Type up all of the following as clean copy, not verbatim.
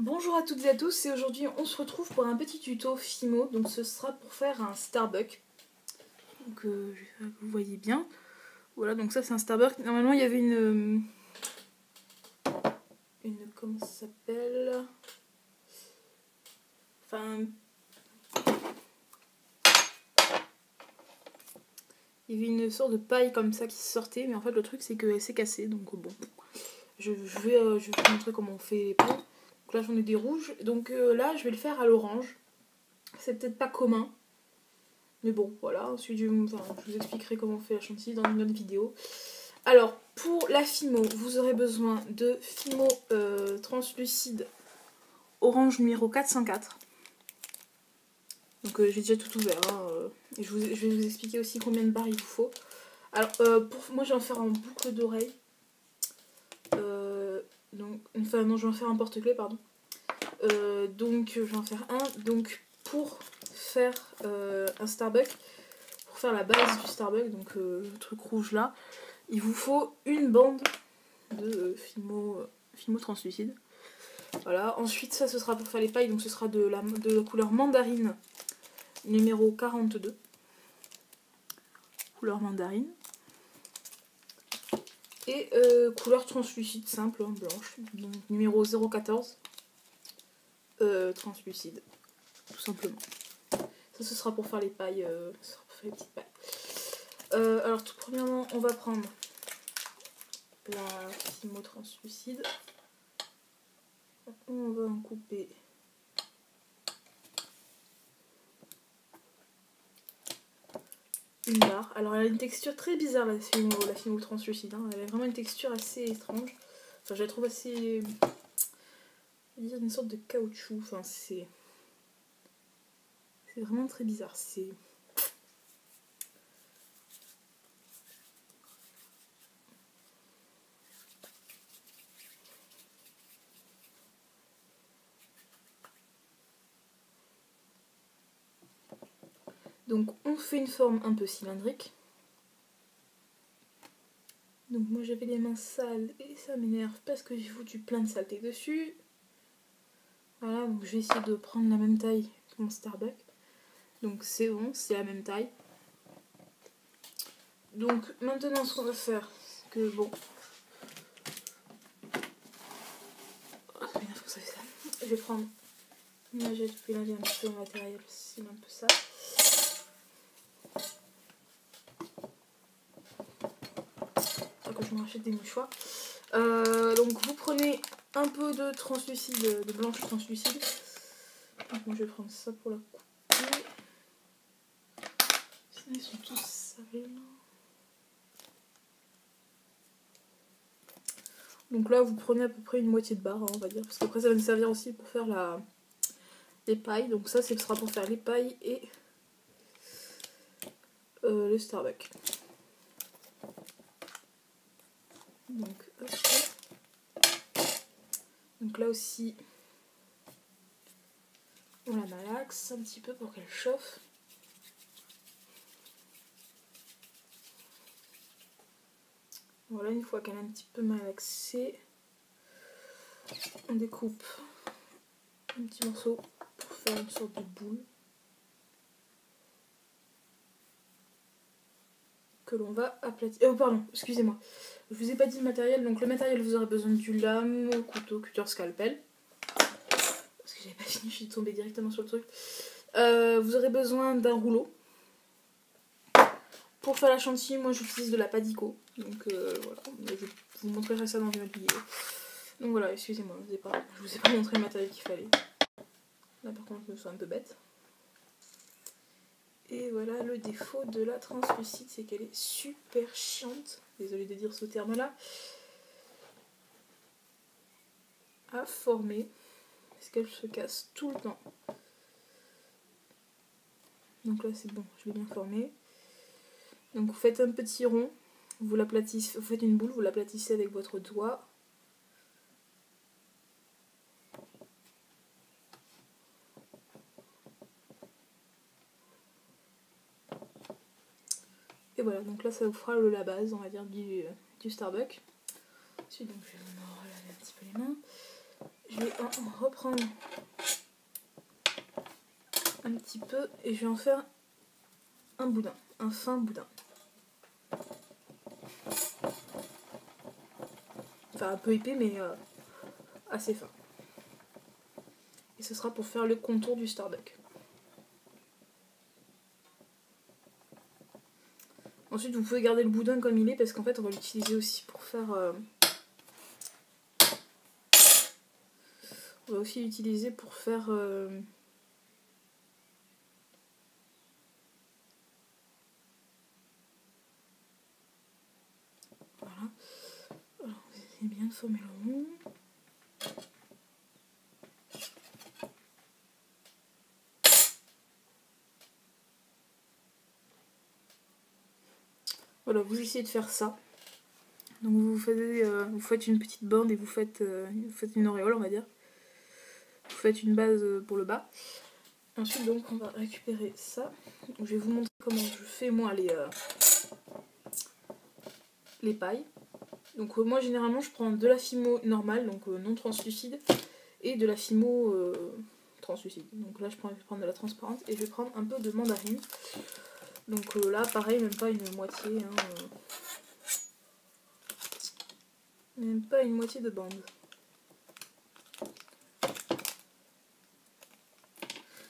Bonjour à toutes et à tous, et aujourd'hui on se retrouve pour un petit tuto Fimo. Donc ce sera pour faire un Starbucks. Donc vous voyez bien. Voilà, donc ça c'est un Starbucks. Normalement il y avait une comment ça s'appelle, enfin il y avait une sorte de paille comme ça qui sortait, mais en fait le truc c'est qu'elle s'est cassée. Donc bon, je vais vous montrer comment on fait les pailles. Donc là j'en ai des rouges, donc là je vais le faire à l'orange. C'est peut-être pas commun, mais bon, voilà, ensuite je vous expliquerai comment on fait la chantilly dans une autre vidéo. Alors, pour la Fimo, vous aurez besoin de Fimo translucide orange numéro 404. Donc j'ai déjà tout ouvert, hein, et je vais vous expliquer aussi combien de barres il vous faut. Alors, moi je vais en faire en boucle d'oreille. Enfin non, je vais en faire un porte-clés, pardon. Donc je vais en faire un. Donc pour faire un Starbucks, pour faire la base du Starbucks, donc le truc rouge là, il vous faut une bande de Fimo translucide. Voilà, ensuite ça ce sera pour faire les pailles, donc ce sera de la couleur mandarine numéro 42. Couleur mandarine. Et couleur translucide simple, hein, blanche, donc numéro 014. Translucide, tout simplement. Ça ce sera pour faire les pailles, ce sera pour faire les petites pailles. Alors tout premièrement, on va prendre la Fimo translucide. On va en couper une barre. Alors elle a une texture très bizarre la Fimo translucide, hein. Elle a vraiment une texture assez étrange. Enfin je la trouve assez, je vais dire une sorte de caoutchouc. Enfin c'est vraiment très bizarre. Donc on fait une forme un peu cylindrique. Donc moi j'avais les mains sales et ça m'énerve parce que j'ai foutu plein de saleté dessus. Voilà, donc je vais essayer de prendre la même taille que mon Starbucks. Donc c'est bon, c'est la même taille. Donc maintenant ce qu'on va faire, c'est que bon... Oh, ça m'énerve quand ça fait ça. Je vais prendre une lingette, puis laver un petit peu le matériel, c'est un peu ça. Que je me rachète des mouchoirs. Donc vous prenez un peu de translucide, de blanche translucide. Donc moi je vais prendre ça pour la couper. Sinon ils sont tous sales. Donc là vous prenez à peu près une moitié de barre, hein, on va dire, parce qu'après ça va nous servir aussi pour faire les pailles. Donc ça ce sera pour faire les pailles et le Starbucks. Donc là aussi on la malaxe un petit peu pour qu'elle chauffe. Voilà, une fois qu'elle est un petit peu malaxée, on découpe un petit morceau pour faire une sorte de boule que l'on va aplatir. Oh pardon, excusez-moi. Je vous ai pas dit le matériel. Donc le matériel, vous aurez besoin du lame, couteau, cutter, scalpel. Parce que j'avais pas fini, je suis tombée directement sur le truc. Vous aurez besoin d'un rouleau. Pour faire la chantilly, moi j'utilise de la Padico. Donc voilà, je vous montrerai ça dans une autre vidéo. Donc voilà, excusez-moi, je vous ai pas montré le matériel qu'il fallait. Là par contre, je me sens un peu bête. Et voilà, le défaut de la translucide, c'est qu'elle est super chiante. Désolée de dire ce terme-là. À former. Parce qu'elle se casse tout le temps. Donc là c'est bon, je l'ai bien formée. Donc vous faites un petit rond. Vous l'aplatissez, vous faites une boule, vous l'aplatissez avec votre doigt. Et voilà, donc là ça vous fera la base, on va dire, du Starbucks. Ensuite, donc je vais me relaver un petit peu les mains. Je vais en reprendre un petit peu et je vais en faire un boudin, un fin boudin. Enfin un peu épais mais assez fin. Et ce sera pour faire le contour du Starbucks. Ensuite vous pouvez garder le boudin comme il est parce qu'en fait on va l'utiliser aussi pour faire... on va aussi l'utiliser pour faire... voilà. Alors vous essayez bien de former le rond. Voilà, vous essayez de faire ça. Donc vous faites une petite bande et vous faites une auréole, on va dire. Vous faites une base pour le bas. Ensuite, donc, on va récupérer ça. Donc, je vais vous montrer comment je fais moi les pailles. Donc moi généralement je prends de la fimo normale, donc non translucide, et de la fimo translucide. Donc là je vais prendre de la transparente et je vais prendre un peu de mandarine. Donc là pareil, même pas une moitié, hein, même pas une moitié de bande.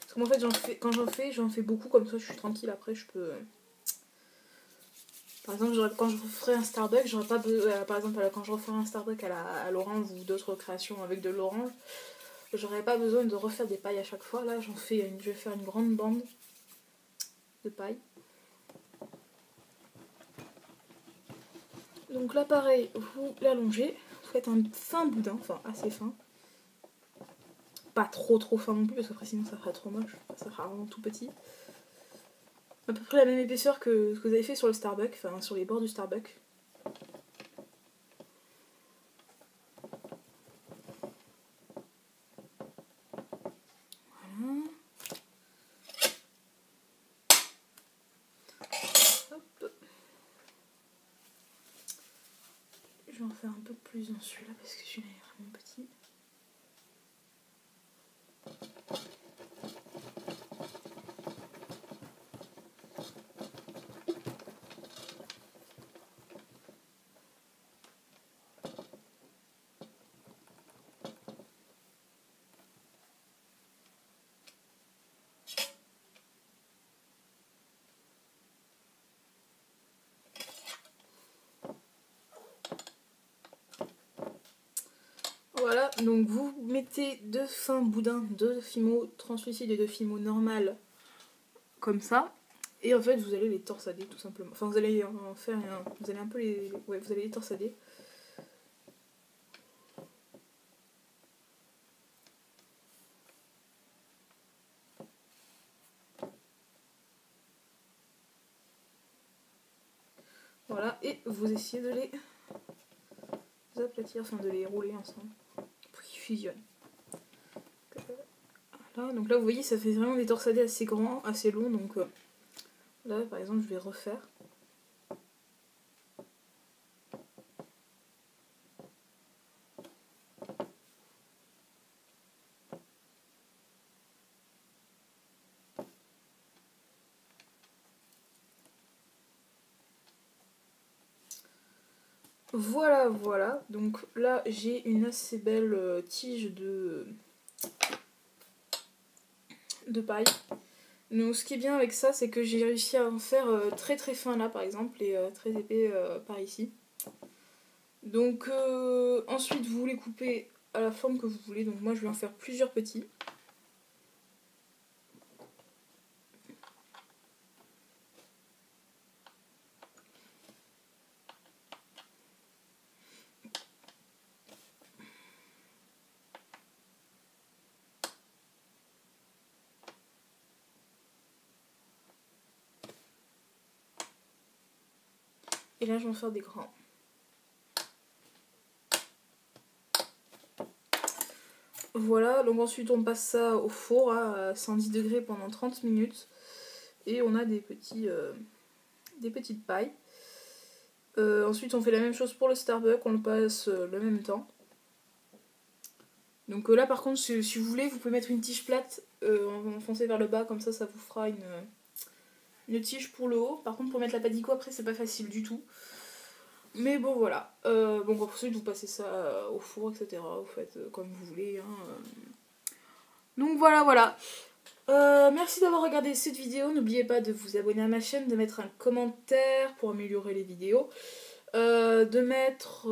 Parce que moi en fait quand j'en fais beaucoup, comme ça je suis tranquille, après je peux... Par exemple, quand je ferai un Starbucks, j'aurais pas besoin, par exemple quand je referai un Starbucks à l'orange ou d'autres créations avec de l'orange, j'aurais pas besoin de refaire des pailles à chaque fois. Là, je vais faire une grande bande de paille. Donc là, pareil, vous l'allongez, vous faites un fin boudin, enfin assez fin. Pas trop fin non plus, parce qu'après sinon ça ferait trop moche, ça fera vraiment tout petit. À peu près la même épaisseur que ce que vous avez fait sur le Starbucks, enfin sur les bords du Starbucks. Voilà. Hop. Je vais en faire un peu plus dans celui-là parce que celui-là est vraiment petit. Voilà, donc vous mettez deux fins boudins, deux fimo translucides et deux fimo normales, comme ça. Et en fait, vous allez les torsader tout simplement. Enfin, vous allez en faire vous allez un peu ouais, vous allez les torsader. Voilà, et vous essayez de les aplatir, enfin de les rouler ensemble pour qu'ils fusionnent. Voilà, donc là vous voyez ça fait vraiment des torsadés assez grands, assez longs, donc là par exemple je vais refaire. Voilà, voilà, donc là j'ai une assez belle tige de paille. Donc ce qui est bien avec ça, c'est que j'ai réussi à en faire très fin là par exemple, et très épais par ici. Donc ensuite vous les coupez à la forme que vous voulez, donc moi je vais en faire plusieurs petits. Et là je vais en faire des grands. Voilà, donc ensuite on passe ça au four à 110 degrés pendant 30 minutes. Et on a des petites pailles. Ensuite on fait la même chose pour le Starbucks, on le passe le même temps. Donc là par contre si vous voulez vous pouvez mettre une tige plate enfoncée vers le bas, comme ça vous fera une tige pour le haut. Par contre pour mettre la padico après c'est pas facile du tout. Mais bon voilà. Bon ensuite vous passez ça au four etc. Vous faites comme vous voulez. Hein. Donc voilà. Merci d'avoir regardé cette vidéo. N'oubliez pas de vous abonner à ma chaîne, de mettre un commentaire pour améliorer les vidéos. De mettre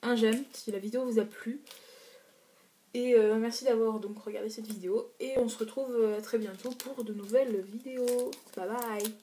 un j'aime si la vidéo vous a plu. Et merci d'avoir donc regardé cette vidéo. Et on se retrouve très bientôt pour de nouvelles vidéos. Bye bye.